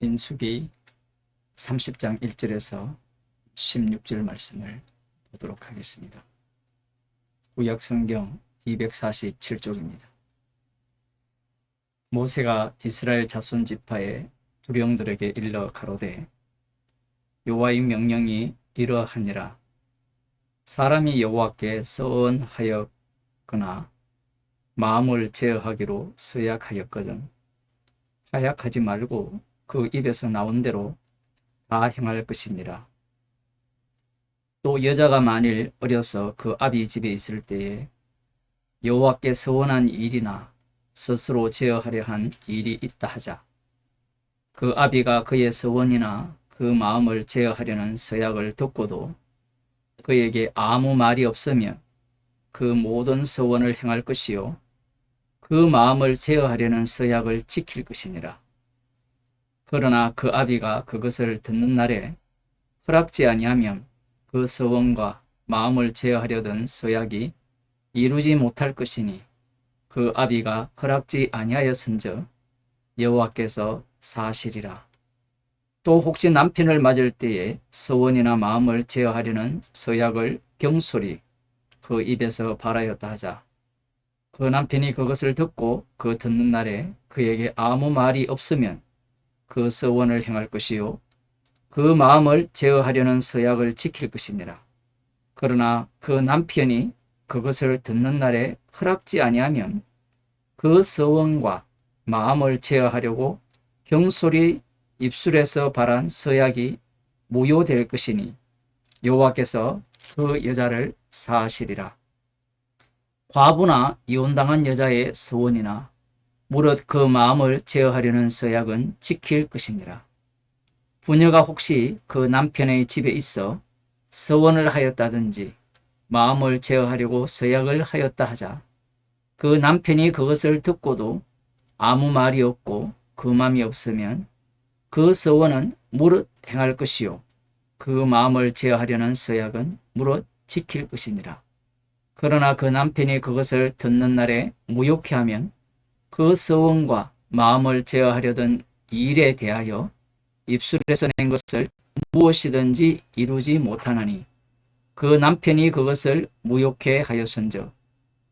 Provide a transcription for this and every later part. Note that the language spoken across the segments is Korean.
민수기 30장 1절에서 16절 말씀을 보도록 하겠습니다. 구약성경 247쪽입니다. 모세가 이스라엘 자손 지파의 두령들에게 일러 가로되 여호와의 명령이 이러하니라. 사람이 여호와께 서원하였거나 마음을 제어하기로 서약하였거든 하약하지 말고 그 입에서 나온 대로 다 행할 것이니라. 또 여자가 만일 어려서 그 아비 집에 있을 때에 여호와께 서원한 일이나 스스로 제어하려 한 일이 있다 하자. 그 아비가 그의 서원이나 그 마음을 제어하려는 서약을 듣고도 그에게 아무 말이 없으면 그 모든 서원을 행할 것이요 그 마음을 제어하려는 서약을 지킬 것이니라. 그러나 그 아비가 그것을 듣는 날에 허락지 아니하면 그 서원과 마음을 제어하려던 서약이 이루지 못할 것이니 그 아비가 허락지 아니하였은즉 여호와께서 사시리라. 또 혹시 남편을 맞을 때에 서원이나 마음을 제어하려는 서약을 경솔히 그 입에서 발하였다 하자. 그 남편이 그것을 듣고 그 듣는 날에 그에게 아무 말이 없으면 그 서원을 행할 것이요 그 마음을 제어하려는 서약을 지킬 것이니라. 그러나 그 남편이 그것을 듣는 날에 허락지 아니하면 그 서원과 마음을 제어하려고 경솔히 입술에서 발한 서약이 무효될 것이니 여호와께서 그 여자를 사하시리라. 과부나 이혼당한 여자의 서원이나 무릇 그 마음을 제어하려는 서약은 지킬 것이니라. 부녀가 혹시 그 남편의 집에 있어 서원을 하였다든지 마음을 제어하려고 서약을 하였다 하자. 그 남편이 그것을 듣고도 아무 말이 없고 그 마음이 없으면 그 서원은 무릇 행할 것이요 그 마음을 제어하려는 서약은 무릇 지킬 것이니라. 그러나 그 남편이 그것을 듣는 날에 무효케 하면 그 서원과 마음을 제어하려던 일에 대하여 입술에서 낸 것을 무엇이든지 이루지 못하나니 그 남편이 그것을 무효케 하였은즉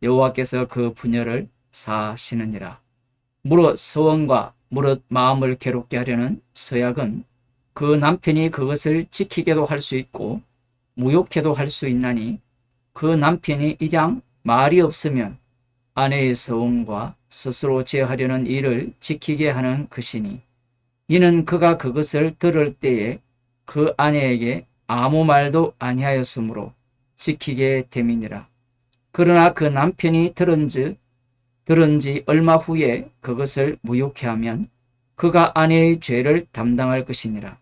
여호와께서 그 부녀를 사하시느니라. 무릇 서원과 무릇 마음을 괴롭게 하려는 서약은 그 남편이 그것을 지키게도 할 수 있고 무효케도 할 수 있나니 그 남편이 이량 말이 없으면 아내의 서원과 스스로 제어하려는 일을 지키게 하는 것이니 이는 그가 그것을 들을 때에 그 아내에게 아무 말도 아니하였으므로 지키게 됨이니라. 그러나 그 남편이 들은 지 얼마 후에 그것을 무효케 하면 그가 아내의 죄를 담당할 것이니라.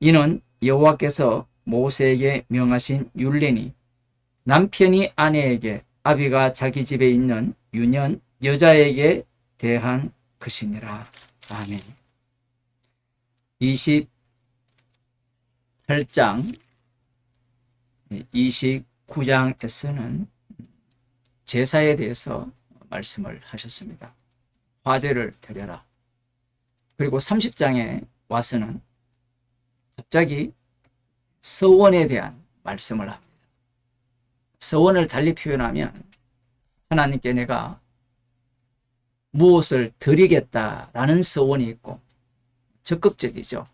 이는 여호와께서 모세에게 명하신 율례니 남편이 아내에게 아비가 자기 집에 있는 유년 여자에게 대한 것이니라. 아멘. 28장 29장에서는 제사에 대해서 말씀을 하셨습니다. 화제를 드려라. 그리고 30장에 와서는 갑자기 서원에 대한 말씀을 합니다. 서원을 달리 표현하면 하나님께 내가 무엇을 드리겠다라는 서원이 있고 적극적이죠.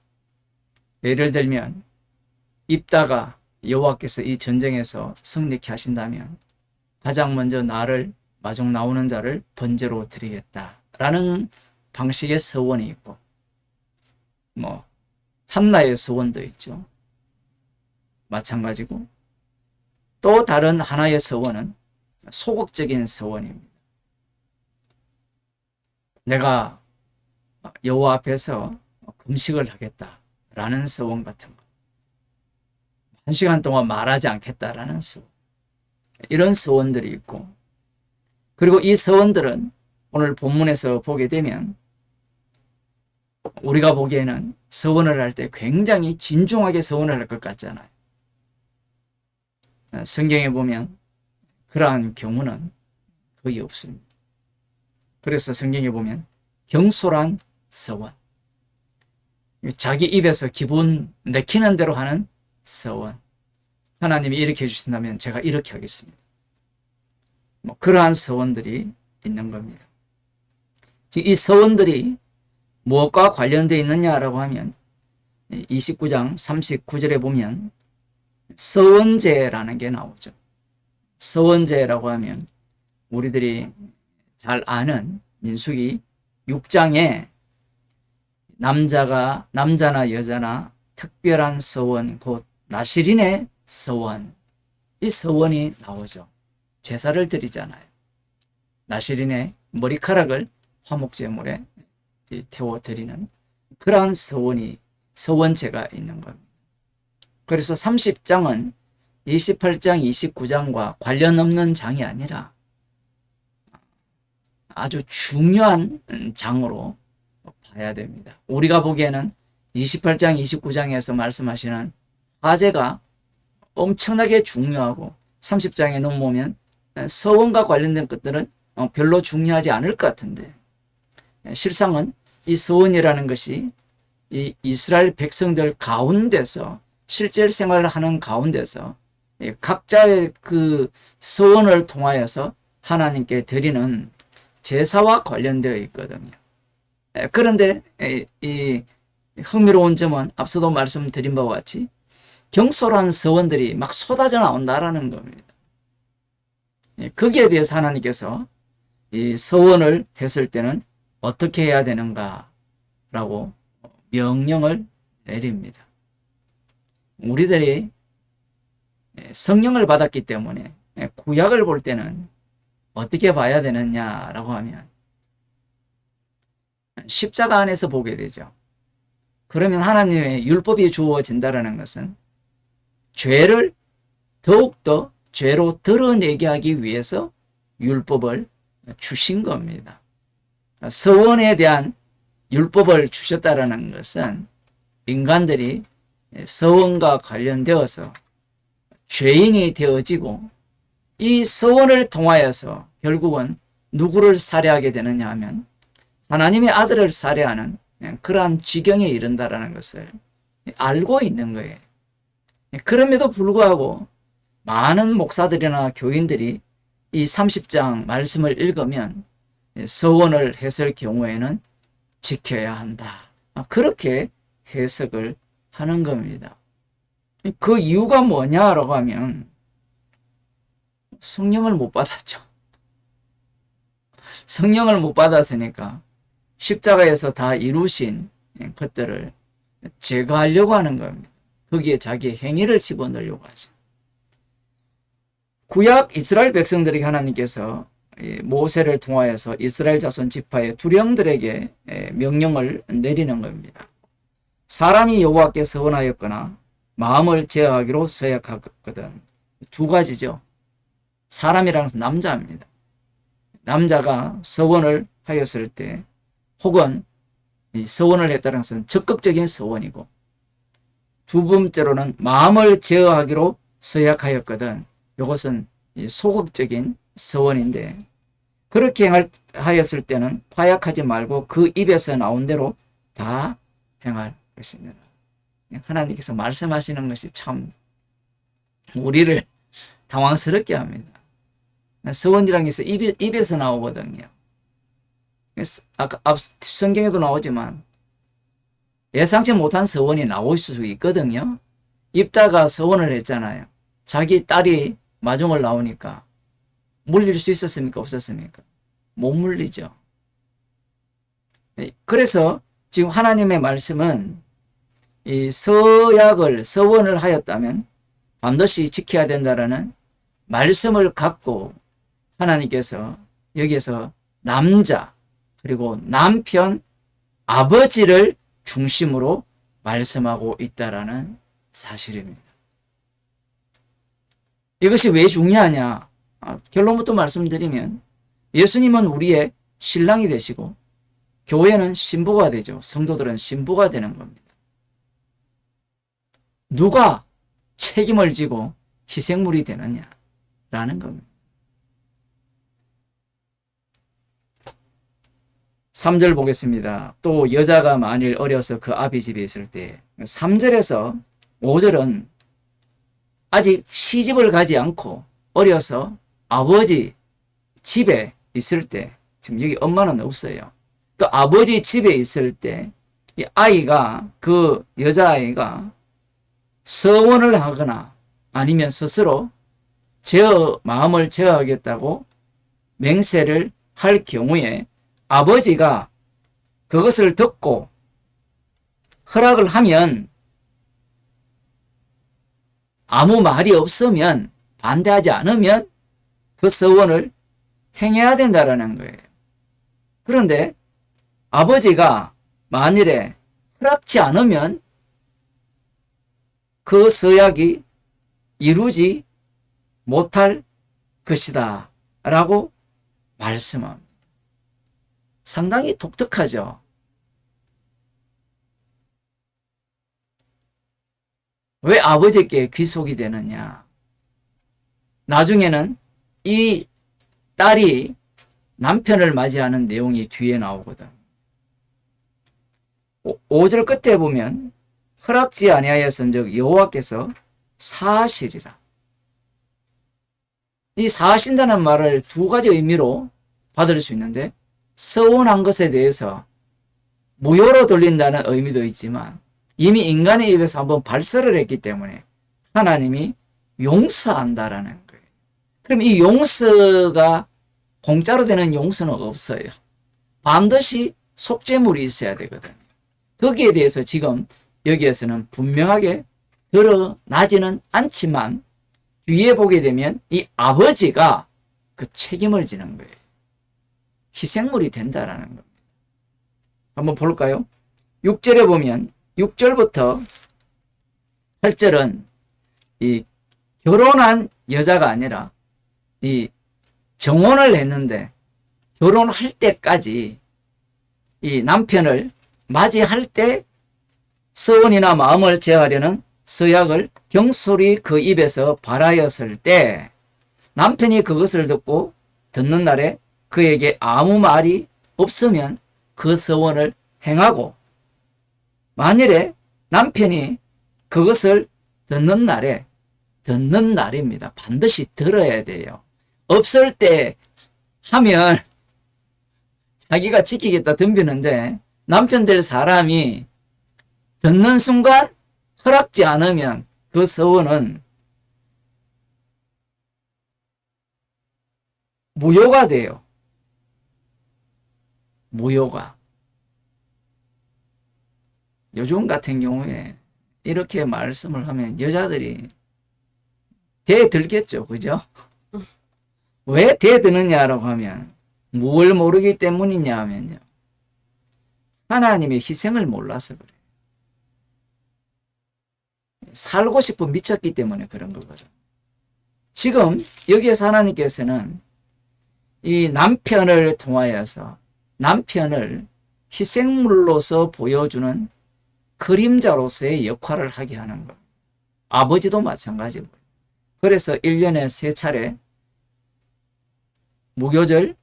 예를 들면 입다가 여호와께서 이 전쟁에서 승리케 하신다면 가장 먼저 나를 마중 나오는 자를 번제로 드리겠다라는 방식의 서원이 있고 한나의 서원도 있죠. 마찬가지고 또 다른 하나의 서원은 소극적인 서원입니다. 내가 여호와 앞에서 금식을 하겠다라는 서원 같은 거. 1시간 동안 말하지 않겠다라는 서원. 이런 서원들이 있고 그리고 이 서원들은 오늘 본문에서 보게 되면 우리가 보기에는 서원을 할 때 굉장히 진중하게 서원을 할 것 같잖아요. 성경에 보면 그러한 경우는 거의 없습니다. 그래서 성경에 보면 경솔한 서원, 자기 입에서 기분 내키는 대로 하는 서원. 하나님이 이렇게 해주신다면 제가 이렇게 하겠습니다. 그러한 서원들이 있는 겁니다. 이 서원들이 무엇과 관련되어 있느냐라고 하면 29장 39절에 보면 서원제라는 게 나오죠. 서원제라고 하면 우리들이 잘 아는 민수기 6장에 남자나 여자나 특별한 서원, 곧 나실인의 서원, 이 서원이 나오죠. 제사를 드리잖아요. 나실인의 머리카락을 화목제물에 태워 드리는 그러한 서원제가 있는 겁니다. 그래서 30장은 28장, 29장과 관련 없는 장이 아니라 아주 중요한 장으로 봐야 됩니다. 우리가 보기에는 28장, 29장에서 말씀하시는 화제가 엄청나게 중요하고 30장에 넘어오면 서원과 관련된 것들은 별로 중요하지 않을 것 같은데, 실상은 이 서원이라는 것이 이 이스라엘 백성들 가운데서 실제 생활을 하는 가운데서 각자의 그 서원을 통하여서 하나님께 드리는 제사와 관련되어 있거든요. 그런데 이 흥미로운 점은 앞서도 말씀드린 바와 같이 경솔한 서원들이 막 쏟아져 나온다라는 겁니다. 거기에 대해서 하나님께서 이 서원을 했을 때는 어떻게 해야 되는가라고 명령을 내립니다. 우리들이 성령을 받았기 때문에 구약을 볼 때는 어떻게 봐야 되느냐라고 하면 십자가 안에서 보게 되죠. 그러면 하나님의 율법이 주어진다는 것은 죄를 더욱더 죄로 드러내게 하기 위해서 율법을 주신 겁니다. 서원에 대한 율법을 주셨다는 것은 인간들이 서원과 관련되어서 죄인이 되어지고 이 서원을 통하여서 결국은 누구를 살해하게 되느냐 하면 하나님의 아들을 살해하는 그러한 지경에 이른다라는 것을 알고 있는 거예요. 그럼에도 불구하고 많은 목사들이나 교인들이 이 30장 말씀을 읽으면 서원을 했을 경우에는 지켜야 한다, 그렇게 해석을 하는 겁니다. 그 이유가 뭐냐라고 하면 성령을 못 받았죠. 성령을 못 받았으니까 십자가에서 다 이루신 것들을 제거하려고 하는 겁니다. 거기에 자기의 행위를 집어넣으려고 하죠. 구약 이스라엘 백성들에게 하나님께서 모세를 통하여서 이스라엘 자손 지파의 두령들에게 명령을 내리는 겁니다. 사람이 여호와께 서원하였거나 마음을 제어하기로 서약하거든. 두 가지죠. 사람이라는 것은 남자입니다. 남자가 서원을 하였을 때 혹은 서원을 했다는 것은 적극적인 서원이고, 두 번째로는 마음을 제어하기로 서약하였거든. 이것은 소극적인 서원인데, 그렇게 하였을 때는 파약하지 말고 그 입에서 나온 대로 다 행할 것이니라. 하나님께서 말씀하시는 것이 참 우리를 당황스럽게 합니다. 서원이라는 것은 입에서 나오거든요. 아까 앞 성경에도 나오지만 예상치 못한 서원이 나올 수 있거든요. 입다가 서원을 했잖아요. 자기 딸이 마중을 나오니까 물릴 수 있었습니까? 없었습니까? 못 물리죠. 그래서 지금 하나님의 말씀은 이 서원을 하였다면 반드시 지켜야 된다라는 말씀을 갖고 하나님께서 여기에서 남자 그리고 남편, 아버지를 중심으로 말씀하고 있다라는 사실입니다. 이것이 왜 중요하냐? 결론부터 말씀드리면 예수님은 우리의 신랑이 되시고 교회는 신부가 되죠. 성도들은 신부가 되는 겁니다. 누가 책임을 지고 희생물이 되느냐라는 겁니다. 3절 보겠습니다. 또 여자가 만일 어려서 그 아비 집에 있을 때 3절에서 5절은 아직 시집을 가지 않고 어려서 아버지 집에 있을 때, 지금 여기 엄마는 없어요. 그 아버지 집에 있을 때 이 아이가, 그 여자아이가 서원을 하거나 아니면 스스로 마음을 제어하겠다고 맹세를 할 경우에 아버지가 그것을 듣고 허락을 하면, 아무 말이 없으면, 반대하지 않으면 그 서원을 행해야 된다라는 거예요. 그런데 아버지가 만일에 허락지 않으면 그 서약이 이루지 못할 것이다 라고 말씀합니다. 상당히 독특하죠. 왜 아버지께 귀속이 되느냐? 나중에는 이 딸이 남편을 맞이하는 내용이 뒤에 나오거든. 5절 끝에 보면 허락지 아니하였은즉 여호와께서 사하시리라. 이 사하신다는 말을 두 가지 의미로 받을 수 있는데, 서운한 것에 대해서 무효로 돌린다는 의미도 있지만, 이미 인간의 입에서 한번 발설을 했기 때문에 하나님이 용서한다라는 거예요. 그럼 이 용서가 공짜로 되는 용서는 없어요. 반드시 속죄물이 있어야 되거든요. 거기에 대해서 지금 여기에서는 분명하게 드러나지는 않지만, 뒤에 보게 되면 이 아버지가 그 책임을 지는 거예요. 희생물이 된다라는 겁니다. 한번 볼까요? 6절에 보면 6절부터 8절은 이 결혼한 여자가 아니라 이 정혼을 했는데 결혼할 때까지 이 남편을 맞이할 때 서원이나 마음을 제하려는 서약을 경솔히 그 입에서 발하였을 때, 남편이 그것을 듣는 날에 그에게 아무 말이 없으면 그 서원을 행하고, 만일에 남편이 그것을 듣는 날입니다. 반드시 들어야 돼요. 없을 때 하면 자기가 지키겠다 덤비는데, 남편 될 사람이 듣는 순간 허락지 않으면 그 서원은 무효가 돼요. 무효가. 요즘 같은 경우에 이렇게 말씀을 하면 여자들이 대들겠죠. 그죠? 왜 대드느냐라고 하면 뭘 모르기 때문이냐 하면요, 하나님의 희생을 몰라서 그래요. 살고 싶어 미쳤기 때문에 그런 거거든. 지금 여기에서 하나님께서는 이 남편을 통하여서 남편을 희생물로서 보여주는 그림자로서의 역할을 하게 하는 겁니다. 아버지도 마찬가지고요. 그래서 1년에 3차례 무교절,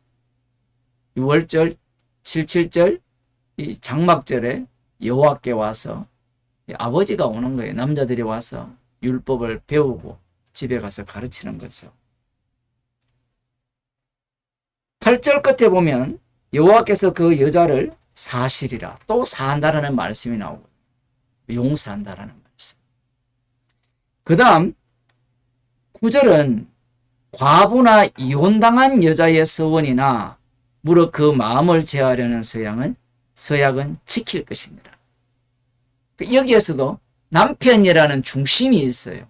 6월절, 77절, 이 장막절에 여호와께 와서 아버지가 오는 거예요. 남자들이 와서 율법을 배우고 집에 가서 가르치는 거죠. 8절 끝에 보면 여호와께서 그 여자를 사하시리라. 또 사한다라는 말씀이 나오고, 용서한다라는 말씀. 그 다음 9절은 과부나 이혼당한 여자의 서원이나 무릇 그 마음을 제하려는 서약은 지킬 것이니라. 여기에서도 남편이라는 중심이 있어요.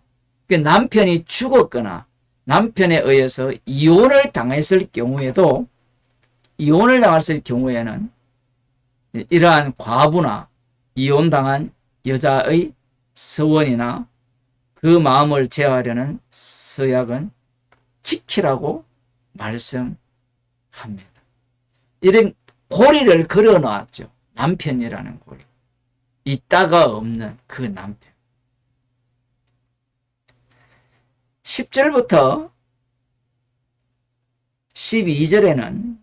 남편이 죽었거나 남편에 의해서 이혼을 당했을 경우에도, 이혼을 당했을 경우에는 이러한 과부나 이혼당한 여자의 서원이나 그 마음을 제하려는 서약은 지키라고 말씀합니다. 이런 고리를 걸어 놨죠. 남편이라는 고리. 있다가 없는 그 남편. 10절부터 12절에는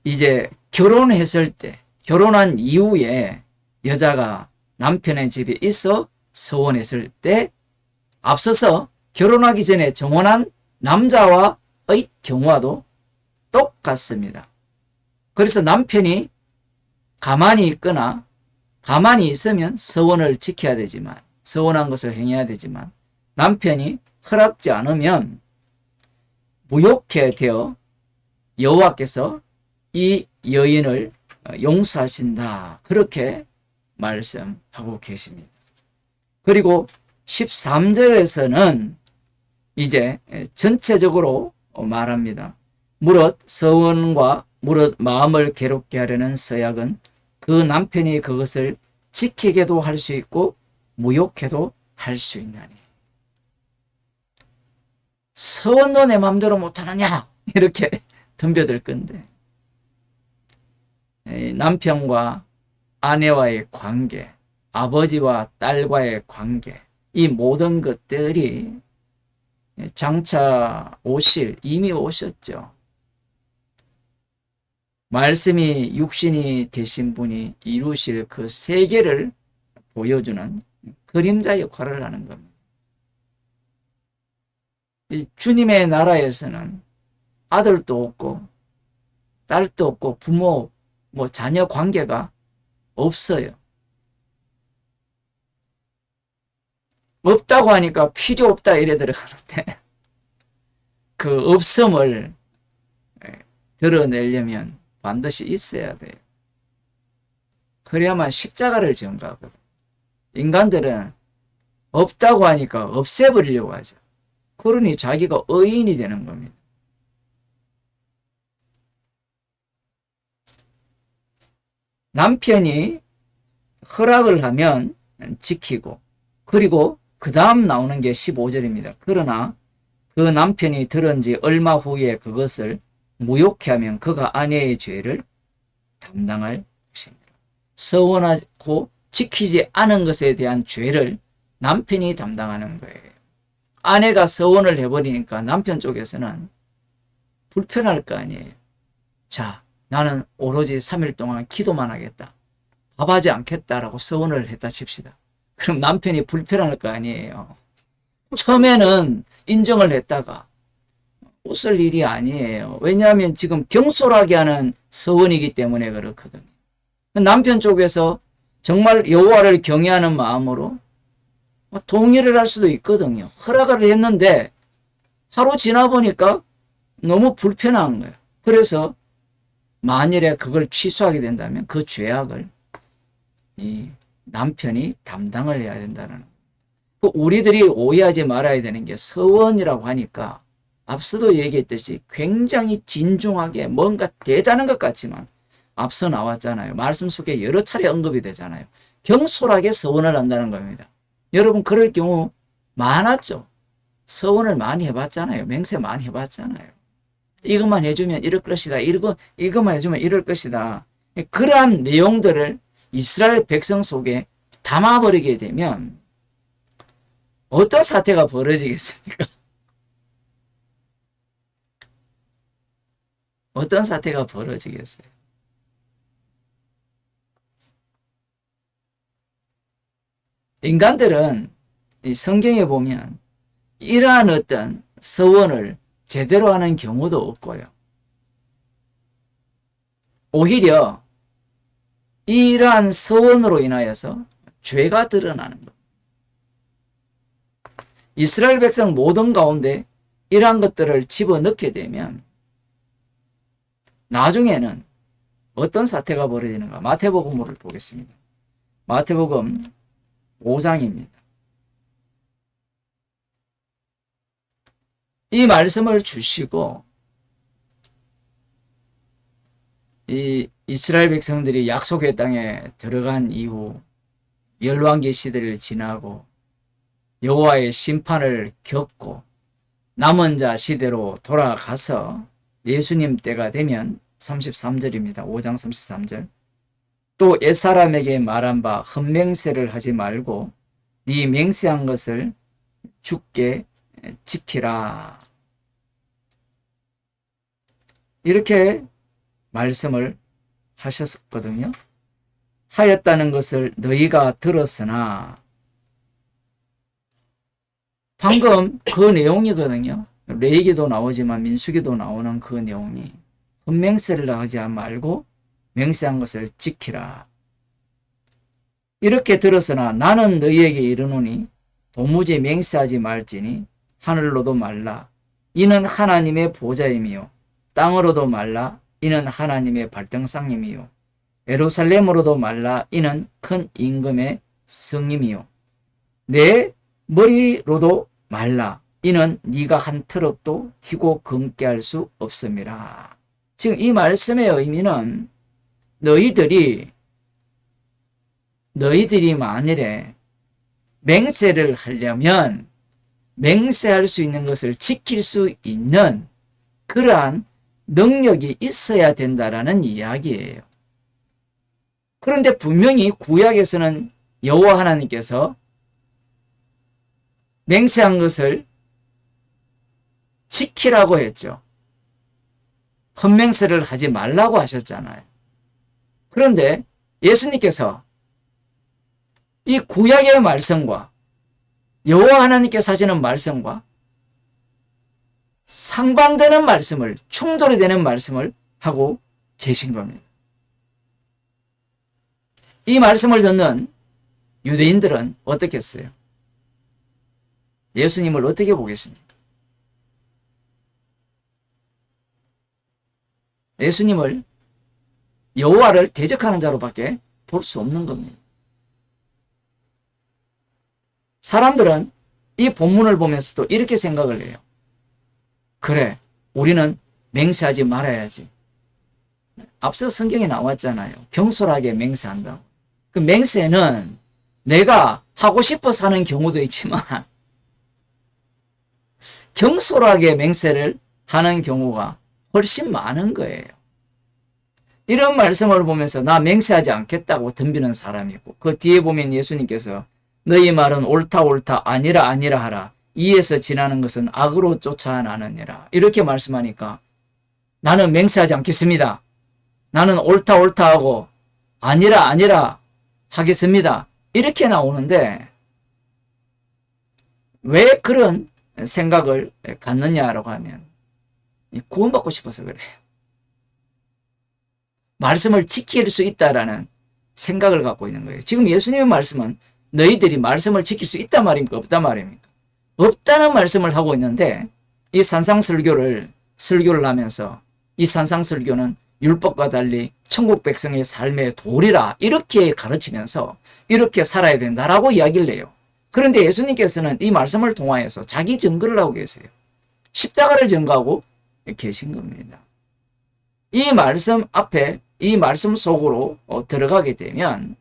이제 결혼했을 때, 결혼한 이후에 여자가 남편의 집에 있어 서원했을 때 앞서서 결혼하기 전에 정혼한 남자와의 경우와도 똑같습니다. 그래서 남편이 가만히 있거나 가만히 있으면 서원을 지켜야 되지만, 서원한 것을 행해야 되지만, 남편이 허락지 않으면 무효케 되어 여호와께서 이 여인을 용서하신다. 그렇게 말씀하고 계십니다. 그리고 13절에서는 이제 전체적으로 말합니다. 무릇 서원과 무릇 마음을 괴롭게 하려는 서약은 그 남편이 그것을 지키게도 할 수 있고 무효케도 할 수 있나니. 서원도 내 마음대로 못하느냐 이렇게 덤벼들 건데, 남편과 아내와의 관계, 아버지와 딸과의 관계, 이 모든 것들이 장차 이미 오셨죠. 말씀이 육신이 되신 분이 이루실 그 세계를 보여주는 그림자 역할을 하는 겁니다. 이 주님의 나라에서는 아들도 없고 딸도 없고 부모, 자녀 관계가 없어요. 없다고 하니까 필요 없다 이래 들어가는데 그 없음을 드러내려면 반드시 있어야 돼요. 그래야만 십자가를 전가하거든. 인간들은 없다고 하니까 없애버리려고 하죠. 그러니 자기가 의인이 되는 겁니다. 남편이 허락을 하면 지키고, 그리고 그 다음 나오는 게 15절입니다. 그러나 그 남편이 들은 지 얼마 후에 그것을 무효케 하면 그가 아내의 죄를 담당할 것입니다. 서원하고 지키지 않은 것에 대한 죄를 남편이 담당하는 거예요. 아내가 서원을 해버리니까 남편 쪽에서는 불편할 거 아니에요. 자, 나는 오로지 3일 동안 기도만 하겠다. 밥하지 않겠다라고 서원을 했다 칩시다. 그럼 남편이 불편할 거 아니에요. 처음에는 인정을 했다가 웃을 일이 아니에요. 왜냐하면 지금 경솔하게 하는 서원이기 때문에 그렇거든요. 남편 쪽에서 정말 여호와를 경외하는 마음으로 동의를 할 수도 있거든요. 허락을 했는데 하루 지나 보니까 너무 불편한 거예요. 그래서 만일에 그걸 취소하게 된다면 그 죄악을 이 남편이 담당을 해야 된다는 거예요. 우리들이 오해하지 말아야 되는 게 서원이라고 하니까 앞서도 얘기했듯이 굉장히 진중하게 뭔가 대단한 것 같지만 앞서 나왔잖아요. 말씀 속에 여러 차례 언급이 되잖아요. 경솔하게 서원을 한다는 겁니다. 여러분 그럴 경우 많았죠. 서원을 많이 해봤잖아요. 맹세 많이 해봤잖아요. 이것만 해주면 이럴 것이다. 이것만 해주면 이럴 것이다. 그러한 내용들을 이스라엘 백성 속에 담아버리게 되면 어떤 사태가 벌어지겠습니까? 어떤 사태가 벌어지겠어요? 인간들은 이 성경에 보면 이러한 어떤 서원을 제대로 하는 경우도 없고요. 오히려 이러한 서원으로 인하여서 죄가 드러나는 것. 이스라엘 백성 모든 가운데 이러한 것들을 집어넣게 되면 나중에는 어떤 사태가 벌어지는가? 마태복음을 보겠습니다. 마태복음 5장입니다. 이 말씀을 주시고 이 이스라엘 백성들이 약속의 땅에 들어간 이후 열왕기 시대를 지나고 여호와의 심판을 겪고 남은 자 시대로 돌아가서 예수님 때가 되면 33절입니다. 5장 33절. 또 옛사람에게 말한 바 헛맹세를 하지 말고 네 맹세한 것을 주께 지키라. 이렇게 말씀을 하셨거든요. 하였다는 것을 너희가 들었으나, 방금 그 내용이거든요. 레위기도 나오지만 민수기도 나오는 그 내용이 헛맹세를 하지 말고 맹세한 것을 지키라. 이렇게 들었으나 나는 너희에게 이르노니 도무지 맹세하지 말지니 하늘로도 말라. 이는 하나님의 보좌임이요. 땅으로도 말라. 이는 하나님의 발등상임이요. 예루살렘으로도 말라. 이는 큰 임금의 성임이요. 내 머리로도 말라. 이는 네가 한 트럭도 희고 금게 할 수 없음이라. 지금 이 말씀의 의미는 너희들이 만일에 맹세를 하려면 맹세할 수 있는 것을 지킬 수 있는 그러한 능력이 있어야 된다라는 이야기예요. 그런데 분명히 구약에서는 여호와 하나님께서 맹세한 것을 지키라고 했죠. 헛맹세를 하지 말라고 하셨잖아요. 그런데 예수님께서 이 구약의 말씀과 여호와 하나님께서 하시는 말씀과 상반되는 말씀을, 충돌이 되는 말씀을 하고 계신 겁니다. 이 말씀을 듣는 유대인들은 어떻겠어요? 예수님을 어떻게 보겠습니까? 예수님을 여호와를 대적하는 자로밖에 볼 수 없는 겁니다. 사람들은 이 본문을 보면서도 이렇게 생각을 해요. 그래, 우리는 맹세하지 말아야지. 앞서 성경에 나왔잖아요. 경솔하게 맹세한다고. 그 맹세는 내가 하고 싶어서 하는 경우도 있지만 경솔하게 맹세를 하는 경우가 훨씬 많은 거예요. 이런 말씀을 보면서 나 맹세하지 않겠다고 덤비는 사람이 있고, 그 뒤에 보면 예수님께서 너희 말은 옳다 옳다 아니라 아니라 하라. 이에서 지나는 것은 악으로 쫓아나느니라. 이렇게 말씀하니까 나는 맹세하지 않겠습니다. 나는 옳다 옳다 하고 아니라 아니라 하겠습니다. 이렇게 나오는데 왜 그런 생각을 갖느냐라고 하면 구원받고 싶어서 그래요. 말씀을 지킬 수 있다라는 생각을 갖고 있는 거예요. 지금 예수님의 말씀은 너희들이 말씀을 지킬 수 있단 말입니까? 없단 말입니까? 없다는 말씀을 하고 있는데 이 산상설교를 하면서 이 산상설교는 율법과 달리 천국 백성의 삶의 도리라 이렇게 가르치면서 이렇게 살아야 된다라고 이야기를 해요. 그런데 예수님께서는 이 말씀을 통하여서 자기 증거를 하고 계세요. 십자가를 증거하고 계신 겁니다. 이 말씀 앞에 이 말씀 속으로 들어가게 되면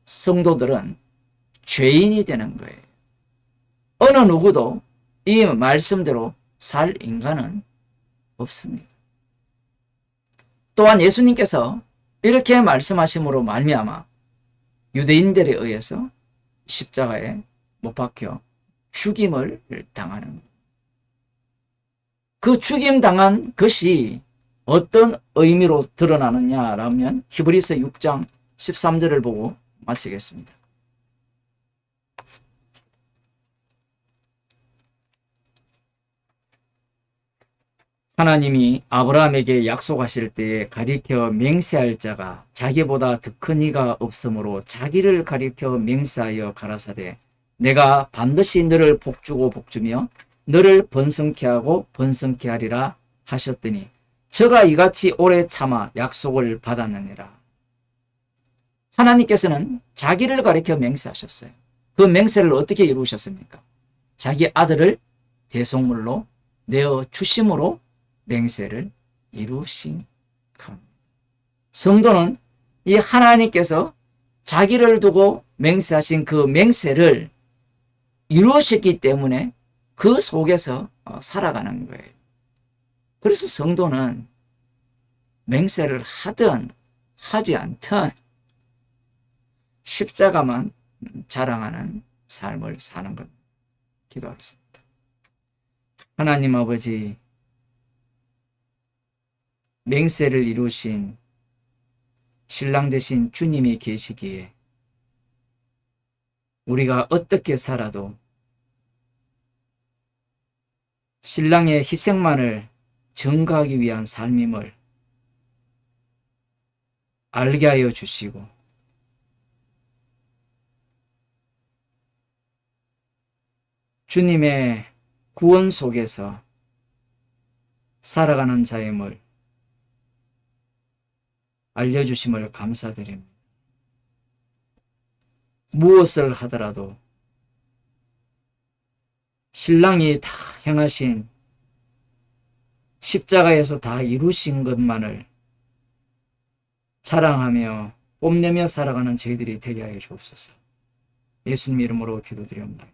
성도들은 죄인이 되는 거예요. 어느 누구도 이 말씀대로 살 인간은 없습니다. 또한 예수님께서 이렇게 말씀하심으로 말미암아 유대인들에 의해서 십자가에 못 박혀 죽임을 당하는 거예요. 그 죽임 당한 것이 어떤 의미로 드러나느냐라면 히브리서 6장 13절을 보고 마치겠습니다. 하나님이 아브라함에게 약속하실 때에 가리켜 맹세할 자가 자기보다 더 큰 이가 없으므로 자기를 가리켜 맹세하여 가라사대 내가 반드시 너를 복주고 복주며 너를 번성케 하고 번성케 하리라 하셨더니 저가 이같이 오래 참아 약속을 받았느니라. 하나님께서는 자기를 가리켜 맹세하셨어요. 그 맹세를 어떻게 이루셨습니까? 자기 아들을 대속물로 내어 주심으로 맹세를 이루신 겁니다. 성도는 이 하나님께서 자기를 두고 맹세하신 그 맹세를 이루셨기 때문에 그 속에서 살아가는 거예요. 그래서 성도는 맹세를 하든 하지 않든 십자가만 자랑하는 삶을 사는 겁니다. 기도하겠습니다. 하나님 아버지, 맹세를 이루신 신랑 되신 주님이 계시기에 우리가 어떻게 살아도 신랑의 희생만을 증거하기 위한 삶임을 알게 하여 주시고 주님의 구원 속에서 살아가는 자임을 알려주심을 감사드립니다. 무엇을 하더라도 신랑이 다 행하신 십자가에서 다 이루신 것만을 자랑하며 뽐내며 살아가는 저희들이 되게 하여 주옵소서. 예수님 이름으로 기도드립니다.